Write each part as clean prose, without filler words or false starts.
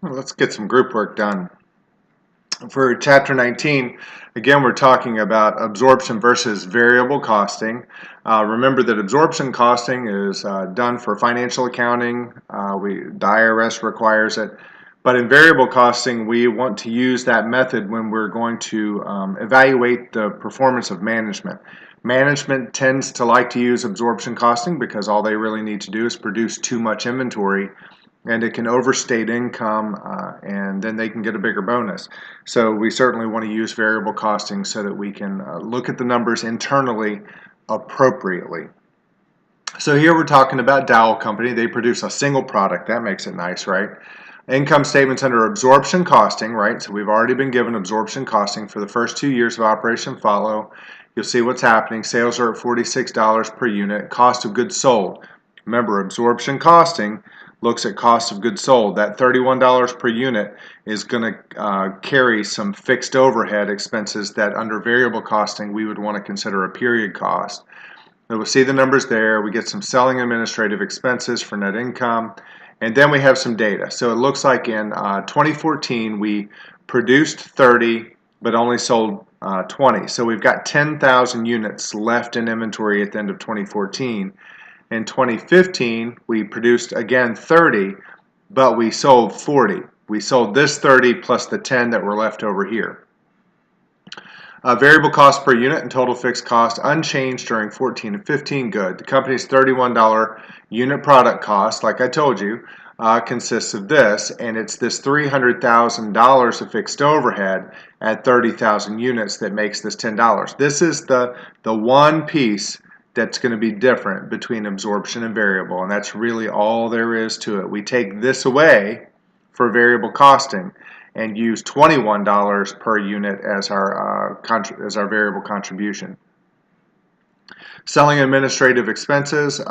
Well, let's get some group work done. For Chapter 19, again, we're talking about absorption versus variable costing. Remember that absorption costing is done for financial accounting. The IRS requires it. But in variable costing, we want to use that method when we're going to evaluate the performance of management. Management tends to like to use absorption costing because all they really need to do is produce too much inventory, and it can overstate income, and then they can get a bigger bonus. So we certainly want to use variable costing so that we can look at the numbers internally appropriately. So here we're talking about Dowell Company. They produce a single product. That makes it nice, right? Income statements under absorption costing, right? So we've already been given absorption costing for the first 2 years of operation follow. You'll see what's happening. Sales are at $46 per unit. Cost of goods sold. Remember, absorption costing looks at cost of goods sold. That $31 per unit is going to carry some fixed overhead expenses that under variable costing we would want to consider a period cost. So we'll see the numbers there. We get some selling administrative expenses for net income, and then we have some data. So it looks like in 2014 we produced 30 but only sold 20. So we've got 10,000 units left in inventory at the end of 2014. In 2015, we produced again 30, but we sold 40. We sold this 30 plus the 10 that were left over here. Variable cost per unit and total fixed cost unchanged during 14 and 15. Good. The company's $31 unit product cost, like I told you, consists of this, and it's this $300,000 of fixed overhead at 30,000 units that makes this $10. This is the one piece that's going to be different between absorption and variable, and that's really all there is to it. We take this away for variable costing and use $21 per unit as our variable contribution. Selling administrative expenses,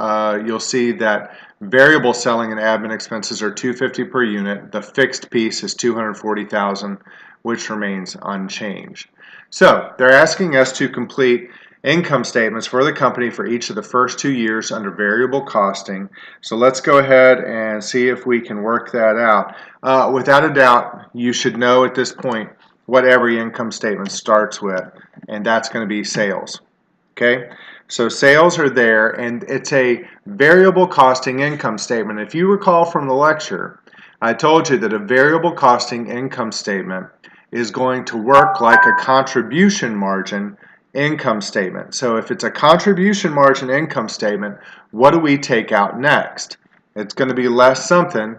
you'll see that variable selling and admin expenses are $250 per unit. The fixed piece is $240,000, which remains unchanged. So they're asking us to complete income statements for the company for each of the first 2 years under variable costing. So let's go ahead and see if we can work that out. Without a doubt, you should know at this point what every income statement starts with, and that's going to be sales. Okay, so sales are there, and it's a variable costing income statement. If you recall from the lecture, I told you that a variable costing income statement is going to work like a contribution margin income statement. So if it's a contribution margin income statement, what do we take out next? It's going to be less something,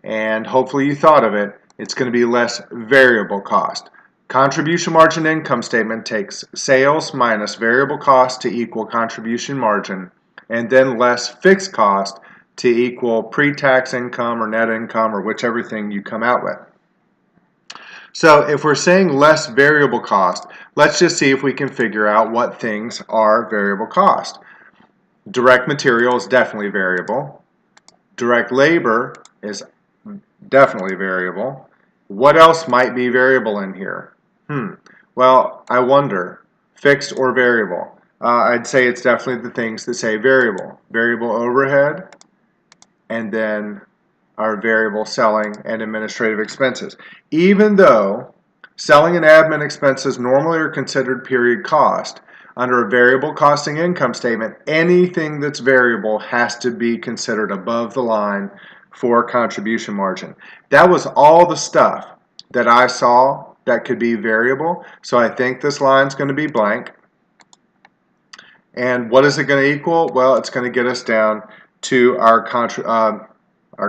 and hopefully you thought of it. It's going to be less variable cost. Contribution margin income statement takes sales minus variable cost to equal contribution margin, and then less fixed cost to equal pre-tax income or net income or whichever thing you come out with. So if we're saying less variable cost, let's just see if we can figure out what things are variable cost. Direct material is definitely variable. Direct labor is definitely variable. What else might be variable in here? Well, I wonder, fixed or variable? I'd say it's definitely the things that say variable. Variable overhead, and then our variable selling and administrative expenses. Even though selling and admin expenses normally are considered period cost, under a variable costing income statement, anything that's variable has to be considered above the line for contribution margin. That was all the stuff that I saw that could be variable, so I think this line's going to be blank. And what is it going to equal? Well, it's going to get us down to our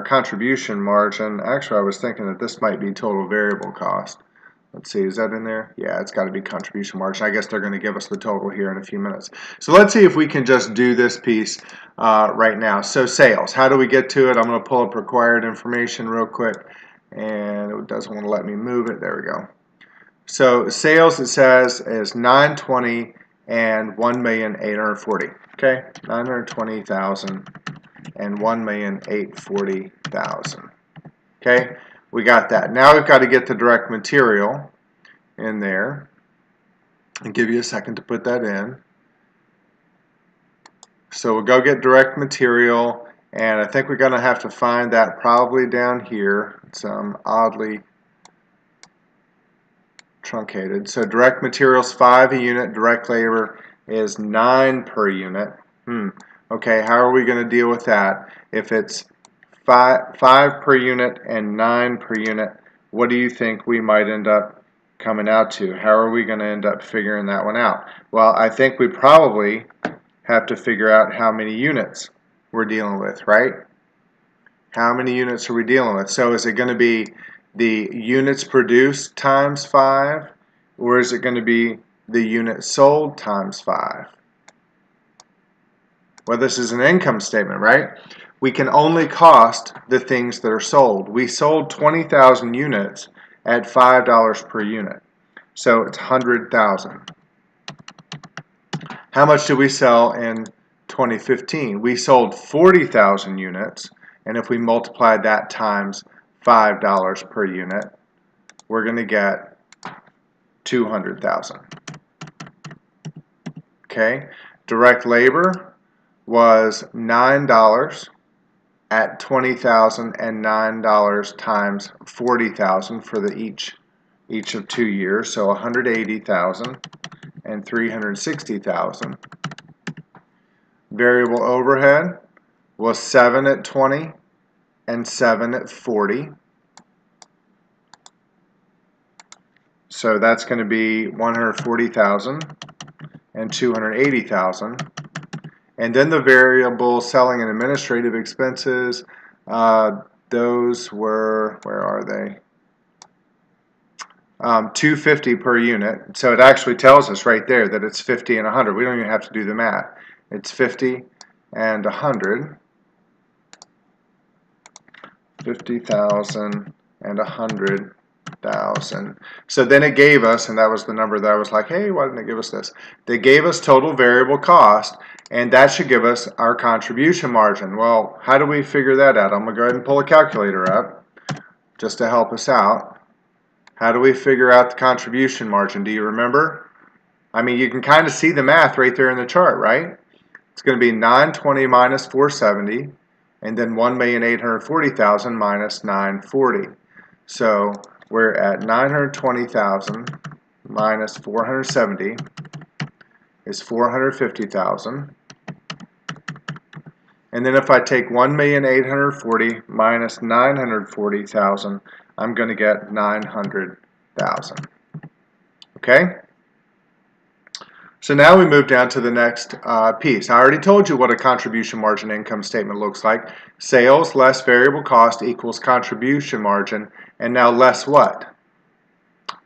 contribution margin. Actually, I was thinking that this might be total variable cost. Let's see, is that in there? Yeah, it's got to be contribution margin. I guess they're going to give us the total here in a few minutes. So let's see if we can just do this piece right now. So sales, how do we get to it? I'm going to pull up required information real quick, and it doesn't want to let me move it. There we go. So sales, it says, is 920 and 1,840,000. Okay, 920,000 and 1,840,000. Okay, we got that. Now we've got to get the direct material in there. I'll give you a second to put that in. So we'll go get direct material And I think we're going to have to find that probably down here. It's oddly truncated. So direct materials 5 a unit, direct labor is 9 per unit. Okay, how are we going to deal with that? If it's 5 per unit and 9 per unit, what do you think we might end up coming out to? How are we going to end up figuring that one out? Well, I think we probably have to figure out how many units we're dealing with, right? How many units are we dealing with? So is it going to be the units produced times 5, or is it going to be the units sold times 5? Well, this is an income statement, right? We can only cost the things that are sold. We sold 20,000 units at $5 per unit. So it's 100,000. How much did we sell in 2015? We sold 40,000 units, and if we multiplied that times $5 per unit, we're going to get 200,000. Okay, direct labor was $9 at 20,000 and $9 times 40,000 for the each of 2 years, so 180,000 and 360,000. Variable overhead was 7 at 20 and 7 at 40. So that's going to be 140,000 and 280,000. And then the variable selling and administrative expenses, those were, where are they? 250 per unit. So it actually tells us right there that it's 50 and 100. We don't even have to do the math. It's 50 and 100. 50,000 and 100,000. So then it gave us, and that was the number that I was like, hey, why didn't it give us this? They gave us total variable cost, and that should give us our contribution margin. Well, how do we figure that out? I'm going to go ahead and pull a calculator up just to help us out. How do we figure out the contribution margin? Do you remember? I mean, you can kind of see the math right there in the chart, right? It's going to be 920 minus 470, and then 1,840,000 minus 940. So we're at 920,000 minus 470 is 450,000. And then if I take 1,840,000 minus 940,000, I'm going to get 900,000. Okay? So now we move down to the next piece. I already told you what a contribution margin income statement looks like. Sales less variable cost equals contribution margin. And now less what?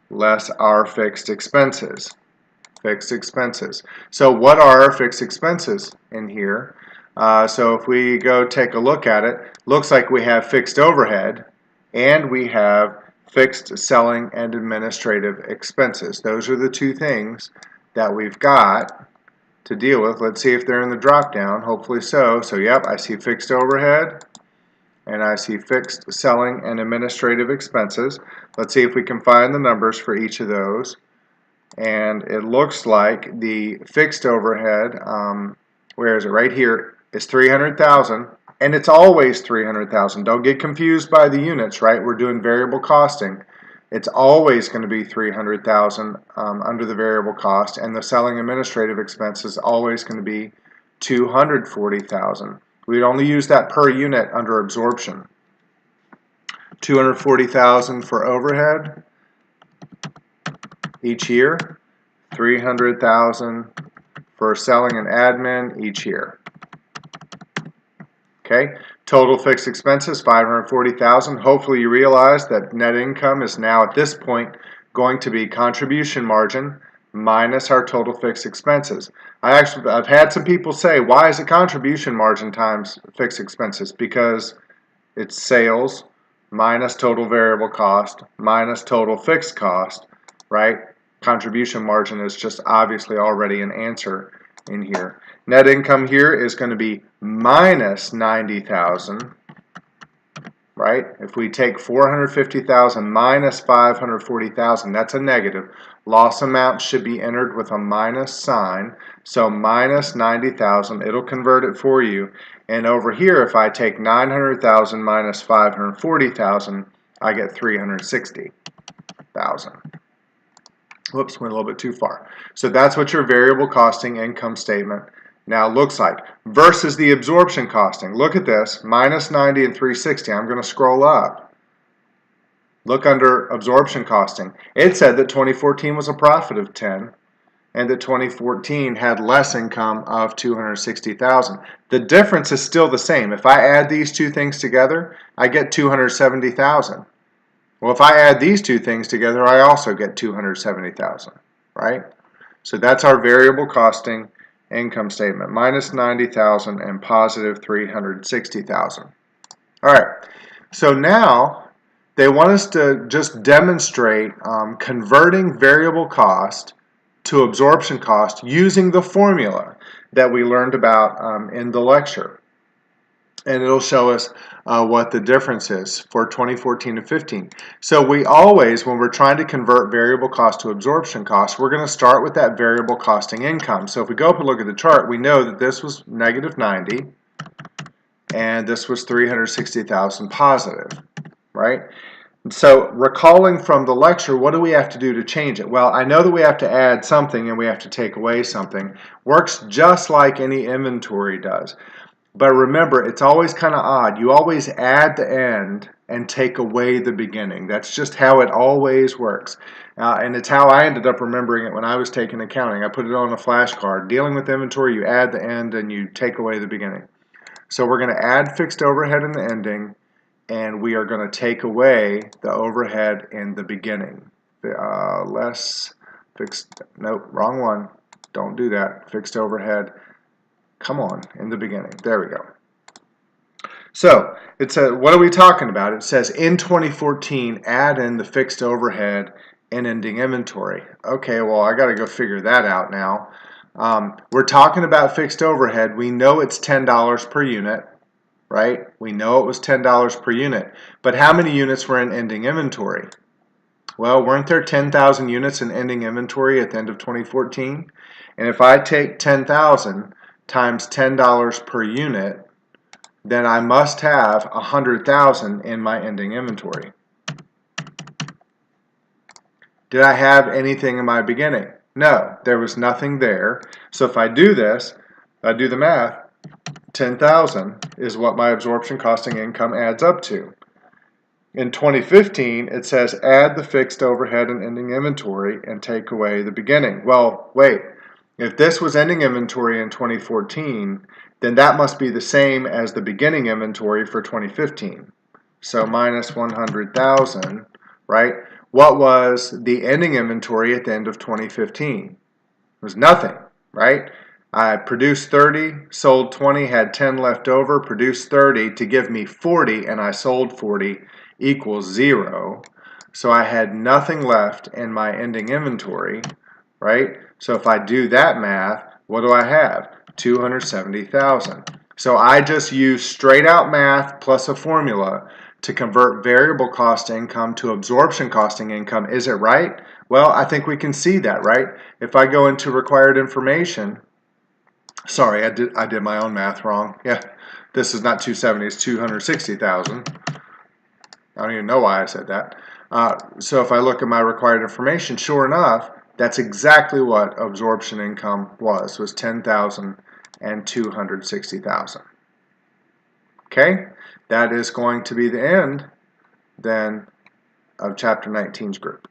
Less our fixed expenses. Fixed expenses. So what are our fixed expenses in here? So if we go take a look at it, looks like we have fixed overhead and we have fixed selling and administrative expenses. Those are the two things that we've got to deal with. Let's see if they're in the drop down. Hopefully so. So yep, I see fixed overhead and I see fixed selling and administrative expenses. Let's see if we can find the numbers for each of those. And it looks like the fixed overhead, where is it? Right here is 300,000, and it's always 300,000. Don't get confused by the units, right? We're doing variable costing. It's always going to be 300,000 under the variable cost, and the selling administrative expense is always going to be 240,000. We'd only use that per unit under absorption. 240,000 for overhead each year, 300,000 for selling and admin each year. Okay, total fixed expenses 540,000. Hopefully you realize that net income is now at this point going to be contribution margin minus our total fixed expenses. I've had some people say, why is it contribution margin times fixed expenses? Because it's sales minus total variable cost minus total fixed cost, right? Contribution margin is just obviously already an answer in here. Net income here is going to be minus 90,000 right? If we take 450,000 minus 540,000, that's a negative. Loss amount should be entered with a minus sign. So minus 90,000, it'll convert it for you. And over here, if I take 900,000 minus 540,000, I get 360,000. Whoops, went a little bit too far. So that's what your variable costing income statement now looks like versus the absorption costing. Look at this, minus 90 and 360. I'm going to scroll up. Look under absorption costing. It said that 2014 was a profit of 10 and that 2014 had less income of 260,000. The difference is still the same. If I add these two things together, I get 270,000. Well, if I add these two things together, I also get 270,000, right? So that's our variable costing income statement, minus 90,000 and positive 360,000. All right, so now they want us to just demonstrate converting variable cost to absorption cost using the formula that we learned about in the lecture. And it'll show us what the difference is for 2014 to 15. So we always, when we're trying to convert variable cost to absorption cost, we're going to start with that variable costing income. So if we go up and look at the chart, we know that this was negative 90 and this was 360,000 positive, right? So recalling from the lecture, what do we have to do to change it? Well, I know that we have to add something and we have to take away something. Works just like any inventory does. But remember, it's always kind of odd. You always add the end and take away the beginning. That's just how it always works. And it's how I ended up remembering it when I was taking accounting. I put it on a flashcard. Dealing with inventory, you add the end and you take away the beginning. So we're going to add fixed overhead in the ending, and we are going to take away the overhead in the beginning. Less fixed, nope, wrong one. Don't do that. Fixed overhead. Come on, in the beginning. There we go. So, it says, what are we talking about? It says, in 2014, add in the fixed overhead and ending inventory. Okay, well, I got to go figure that out now. We're talking about fixed overhead. We know it's $10 per unit, right? We know it was $10 per unit. But how many units were in ending inventory? Well, weren't there 10,000 units in ending inventory at the end of 2014? And if I take 10,000 times $10 per unit, then I must have 100,000 in my ending inventory. Did I have anything in my beginning? No, there was nothing there. So if I do this, I do the math, 10,000 is what my absorption costing income adds up to. In 2015, it says add the fixed overhead and ending inventory and take away the beginning. Well, wait. If this was ending inventory in 2014, then that must be the same as the beginning inventory for 2015. So minus 100,000, right? What was the ending inventory at the end of 2015? It was nothing, right? I produced 30, sold 20, had 10 left over, produced 30 to give me 40, and I sold 40 equals 0. So I had nothing left in my ending inventory, right? So if I do that math, what do I have? 270,000. So I just use straight out math plus a formula to convert variable cost income to absorption costing income. Is it right? Well, I think we can see that, right? If I go into required information, sorry, I did my own math wrong. Yeah, this is not 270, it's 260,000. I don't even know why I said that. So if I look at my required information, sure enough, that's exactly what absorption income was 10,000 and 260,000. Okay, that is going to be the end then of Chapter 19's group.